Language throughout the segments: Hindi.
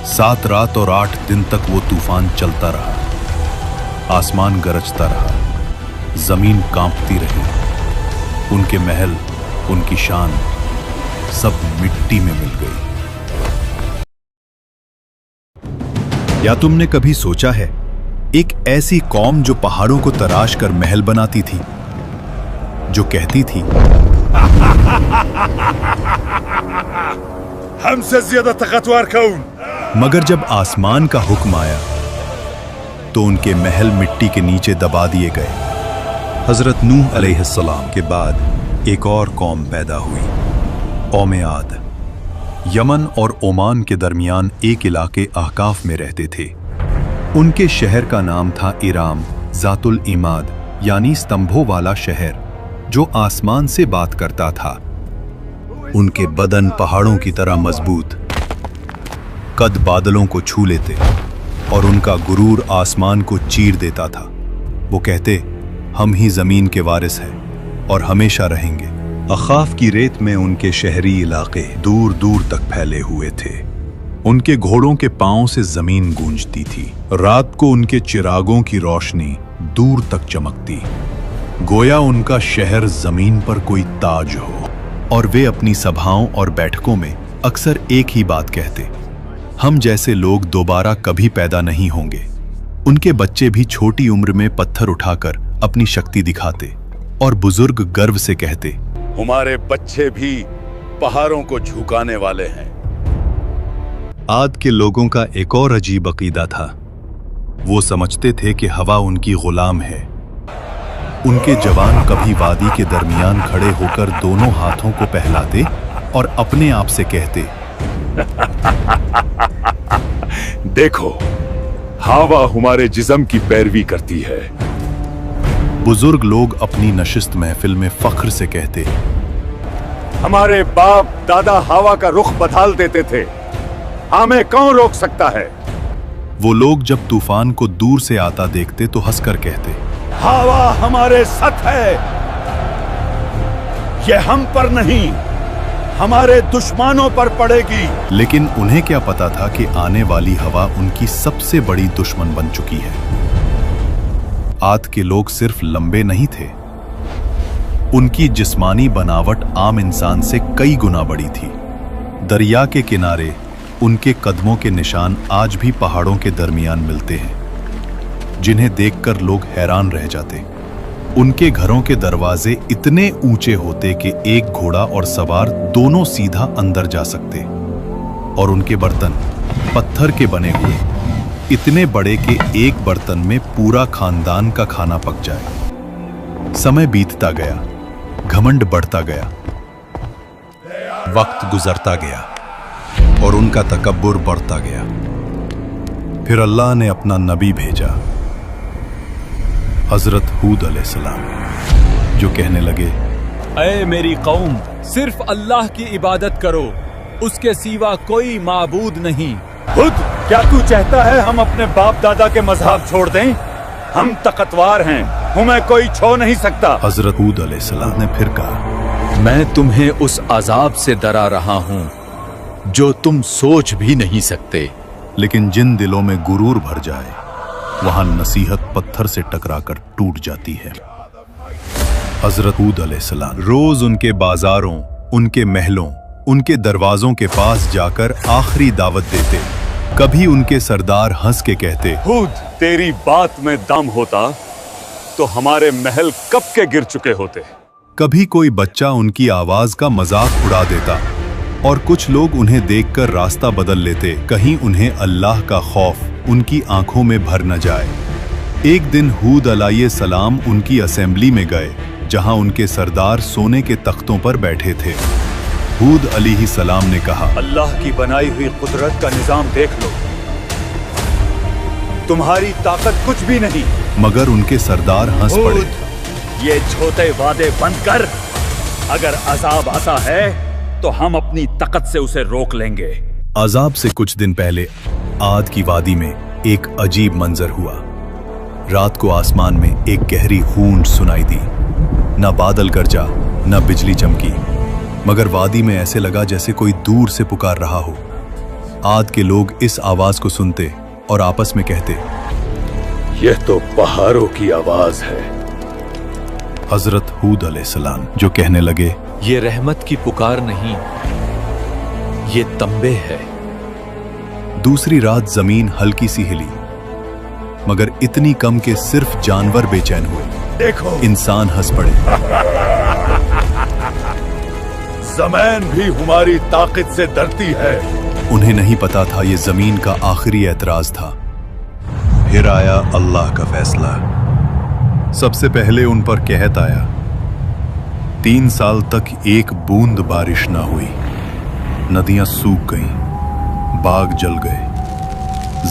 7 रात और 8 दिन तक वो तूफान चलता रहा। आसमान गरजता रहा, जमीन कांपती रही। उनके महल, उनकी शान सब मिट्टी में मिल गई। या तुमने कभी सोचा है, एक ऐसी कौम जो पहाड़ों को तराश कर महल बनाती थी, जो कहती थी हमसे ज्यादा ताकतवर कौन? मगर जब आसमान का हुक्म आया तो उनके महल मिट्टी के नीचे दबा दिए गए। हजरत नूह अलैहिस्सलाम के बाद एक और कौम पैदा हुई, कौम आद। यमन और ओमान के दरमियान एक इलाके अहकाफ में रहते थे। उनके शहर का नाम था इराम जातुल इमाद, यानी स्तंभों वाला शहर, जो आसमान से बात करता था। उनके बदन पहाड़ों की तरह मजबूत, कद बादलों को छू लेते और उनका गुरूर आसमान को चीर देता था। वो कहते, हम ही जमीन के वारिस हैं और हमेशा रहेंगे। अखाफ की रेत में उनके शहरी इलाके दूर दूर तक फैले हुए थे। उनके घोड़ों के पांव से जमीन गूंजती थी। रात को उनके चिरागों की रोशनी दूर तक चमकती, गोया उनका शहर जमीन पर कोई ताज हो। और वे अपनी सभाओं और बैठकों में अक्सर एक ही बात कहते, हम जैसे लोग दोबारा कभी पैदा नहीं होंगे। उनके बच्चे भी छोटी उम्र में पत्थर उठाकर अपनी शक्ति दिखाते और बुजुर्ग गर्व से कहते, हमारे बच्चे भी पहाड़ों को झुकाने वाले हैं। आद के लोगों का एक और अजीब अकीदा था। वो समझते थे कि हवा उनकी गुलाम है। उनके जवान कभी वादी के दरमियान खड़े होकर दोनों हाथों को पहलाते और अपने आप से कहते, देखो, हवा हमारे जिस्म की पैरवी करती है। बुजुर्ग लोग अपनी नशिस्त महफिल में फख्र से कहते, हमारे बाप दादा हवा का रुख बदल देते थे, हमें कौन रोक सकता है? वो लोग जब तूफान को दूर से आता देखते तो हंसकर कहते, हवा हमारे साथ है, ये हम पर नहीं, हमारे दुश्मनों पर पड़ेगी। लेकिन उन्हें क्या पता था कि आने वाली हवा उनकी सबसे बड़ी दुश्मन बन चुकी है। आद के लोग सिर्फ लंबे नहीं थे, उनकी जिस्मानी बनावट आम इंसान से कई गुना बड़ी थी। दरिया के किनारे उनके कदमों के निशान आज भी पहाड़ों के दरमियान मिलते हैं, जिन्हें देखकर लोग हैरान रह जाते। उनके घरों के दरवाजे इतने ऊंचे होते कि एक घोड़ा और सवार दोनों सीधा अंदर जा सकते, और उनके बर्तन पत्थर के बने हुए, इतने बड़े कि एक बर्तन में पूरा खानदान का खाना पक जाए। समय बीतता गया, घमंड बढ़ता गया, वक्त गुजरता गया और उनका तकब्बुर बढ़ता गया। फिर अल्लाह ने अपना नबी भेजा, हजरत हूद अलैहिस्सलाम, जो कहने लगे, ऐ मेरी कौम, सिर्फ अल्लाह की इबादत करो, उसके सिवा कोई माबूद नहीं। खुद क्या तू चाहता है हम अपने बाप दादा के मजहब छोड़ दें? हम ताकतवर हैं, हमें कोई छो नहीं सकता। हजरत हूद अलैहिस्सलाम ने फिर कहा, मैं तुम्हें उस अजाब से डरा रहा हूँ जो तुम सोच भी नहीं सकते। लेकिन जिन दिलों में गुरूर भर जाए, वहां नसीहत पत्थर से टकराकर टूट जाती है। हजरत हूद अलैहिस्सलाम रोज उनके बाजारों, उनके महलों, उनके दरवाजों के पास जाकर आखिरी दावत देते। कभी उनके सरदार हंस के कहते, हूद, तेरी बात में दम होता तो हमारे महल कब के गिर चुके होते। कभी कोई बच्चा उनकी आवाज का मजाक उड़ा देता और कुछ लोग उन्हें देखकर रास्ता बदल लेते, कहीं उन्हें अल्लाह का खौफ उनकी आंखों में भर न जाए। एक दिन हूद अलैहिस्सलाम उनकी असेंबली में गए, जहां उनके सरदार सोने के तख्तों पर बैठे थे। हूद अलैहिस्सलाम ने कहा, अल्लाह की बनाई हुई कुदरत का निजाम देख लो, तुम्हारी ताकत कुछ भी नहीं। मगर उनके सरदार हंस पड़े। ये छोटे वादे बंद कर, अगर अजाब आता है तो हम अपनी ताकत से उसे रोक लेंगे। अजाब से कुछ दिन पहले आद की वादी में एक अजीब मंजर हुआ। रात को आसमान में एक गहरी गूंज सुनाई दी। न बादल गरजा, न बिजली चमकी, मगर वादी में ऐसे लगा जैसे कोई दूर से पुकार रहा हो। आद के लोग इस आवाज को सुनते और आपस में कहते, यह तो पहाड़ों की आवाज है। हजरत हूद अलैहिस्सलाम जो कहने लगे, ये रहमत की पुकार नहीं, ये तंबे है। दूसरी रात जमीन हल्की सी हिली, मगर इतनी कम कि सिर्फ जानवर बेचैन हुए। देखो, इंसान हंस पड़े। ज़मीन भी हमारी ताकत से डरती है। उन्हें नहीं पता था ये जमीन का आखिरी एतराज था। फिर आया अल्लाह का फैसला। सबसे पहले उन पर कहत आया। 3 साल तक एक बूंद बारिश ना हुई। नदियां सूख गईं, बाग जल गए,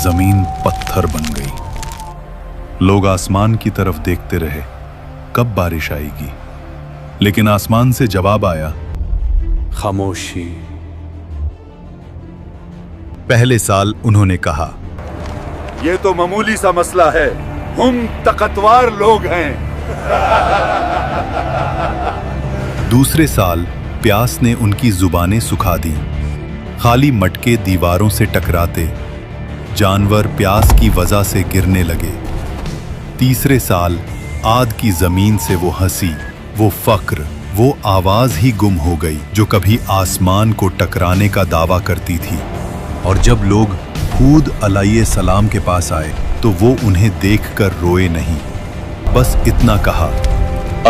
जमीन पत्थर बन गई। लोग आसमान की तरफ देखते रहे, कब बारिश आएगी। लेकिन आसमान से जवाब आया, खामोशी। पहले साल उन्होंने कहा, ये तो मामूली सा मसला है, हम ताकतवर लोग हैं। दूसरे साल प्यास ने उनकी जुबानें सुखा दी। खाली मटके दीवारों से टकराते, जानवर प्यास की वजह से गिरने लगे। तीसरे साल आद की जमीन से वो हंसी, वो फक्र, वो आवाज ही गुम हो गई जो कभी आसमान को टकराने का दावा करती थी। और जब लोग हूद अलैहिस्सलाम के पास आए तो वो उन्हें देखकर रोए नहीं, बस इतना कहा,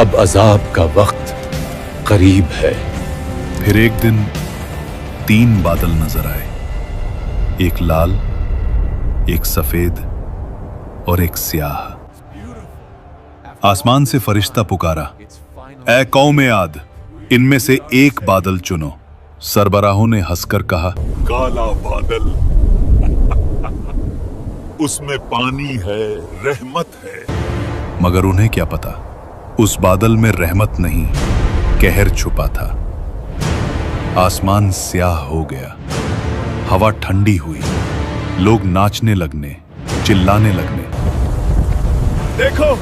अब अजाब का वक्त करीब है। फिर एक दिन 3 बादल नजर आए, एक लाल, एक सफेद और एक स्याह। आसमान से फरिश्ता पुकारा, ऐ कौमे आद, इनमें से एक बादल चुनो। सरबराहों ने हंसकर कहा, काला बादल, उसमें पानी है, रहमत है। मगर उन्हें क्या पता, उस बादल में रहमत नहीं, कहर छुपा था। आसमान स्याह हो गया, हवा ठंडी हुई, लोग नाचने लगने, चिल्लाने लगने। देखो,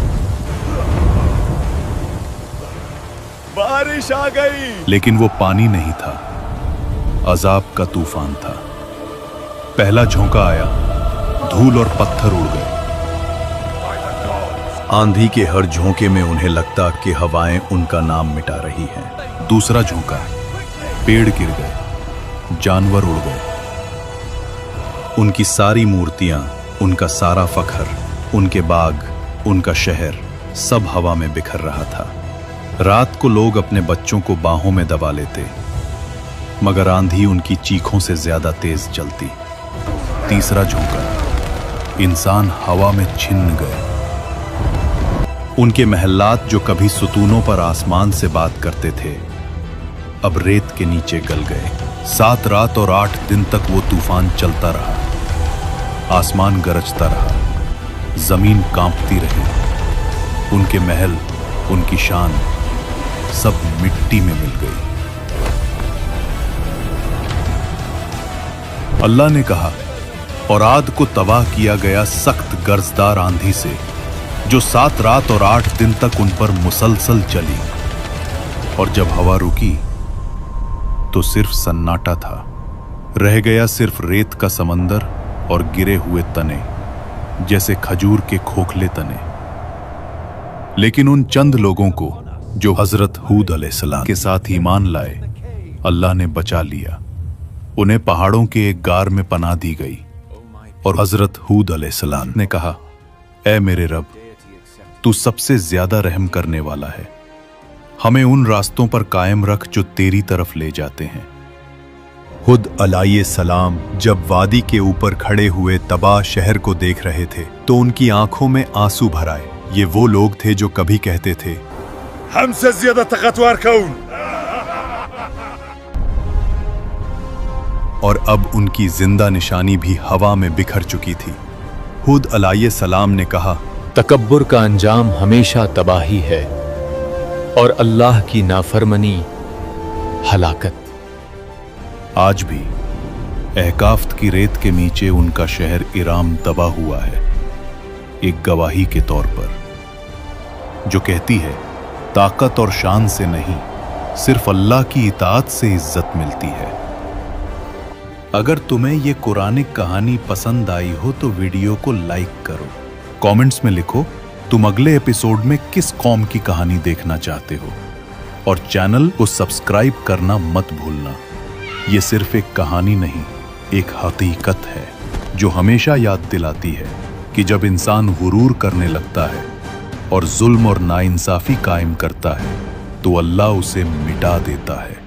बारिश आ गई। लेकिन वो पानी नहीं था, अजाब का तूफान था। पहला झोंका आया, धूल और पत्थर उड़ गए। आंधी के हर झोंके में उन्हें लगता कि हवाएं उनका नाम मिटा रही हैं। दूसरा झोंका, पेड़ गिर गए, जानवर उड़ गए। उनकी सारी मूर्तियां, उनका सारा फखर, उनके बाग, उनका शहर, सब हवा में बिखर रहा था। रात को लोग अपने बच्चों को बाहों में दबा लेते, मगर आंधी उनकी चीखों से ज्यादा तेज चलती। तीसरा झोंका, इंसान हवा में छिन्न गए। उनके महल्लात जो कभी सुतूनों पर आसमान से बात करते थे, अब रेत के नीचे गल गए। 7 रात और 8 दिन तक वो तूफान चलता रहा। आसमान गरजता रहा, जमीन कांपती रही। उनके महल, उनकी शान, सब मिट्टी में मिल गई। अल्लाह ने कहा, और आद को तबाह किया गया सख्त गर्जदार आंधी से, जो 7 रात और 8 दिन तक उन पर मुसलसल चली। और जब हवा रुकी तो सिर्फ सन्नाटा था। रह गया सिर्फ रेत का समंदर और गिरे हुए तने, जैसे खजूर के खोखले तने। लेकिन उन चंद लोगों को जो हजरत हूद अलैहिस्सलाम के साथ ईमान लाए, अल्लाह ने बचा लिया। उन्हें पहाड़ों के एक गार में पनाह दी गई। और हजरत हूद अलैहिस्सलाम ने कहा, ऐ मेरे रब, तू सबसे ज्यादा रहम करने वाला है। हमें उन रास्तों पर कायम रख जो तेरी तरफ ले जाते हैं। हुद अलैहिस्सलाम जब वादी के ऊपर खड़े हुए तबाह शहर को देख रहे थे तो उनकी आंखों में आंसू भर आए। ये वो लोग थे जो कभी कहते थे, हमसे ज्यादा ताकतवर कौन? और अब उनकी जिंदा निशानी भी हवा में बिखर चुकी थी। हुद अलैहिस्सलाम ने कहा, तकब्बुर का अंजाम हमेशा तबाही है और अल्लाह की नाफरमानी हलाकत। आज भी अहकाफ्त की रेत के नीचे उनका शहर इराम दबा हुआ है, एक गवाही के तौर पर, जो कहती है ताकत और शान से नहीं, सिर्फ अल्लाह की इताअत से इज्जत मिलती है। अगर तुम्हें ये कुरानिक कहानी पसंद आई हो तो वीडियो को लाइक करो। कमेंट्स में लिखो तुम अगले एपिसोड में किस कौम की कहानी देखना चाहते हो, और चैनल को सब्सक्राइब करना मत भूलना। ये सिर्फ एक कहानी नहीं, एक हकीकत है जो हमेशा याद दिलाती है कि जब इंसान गुरूर करने लगता है और जुल्म और नाइंसाफी कायम करता है तो अल्लाह उसे मिटा देता है।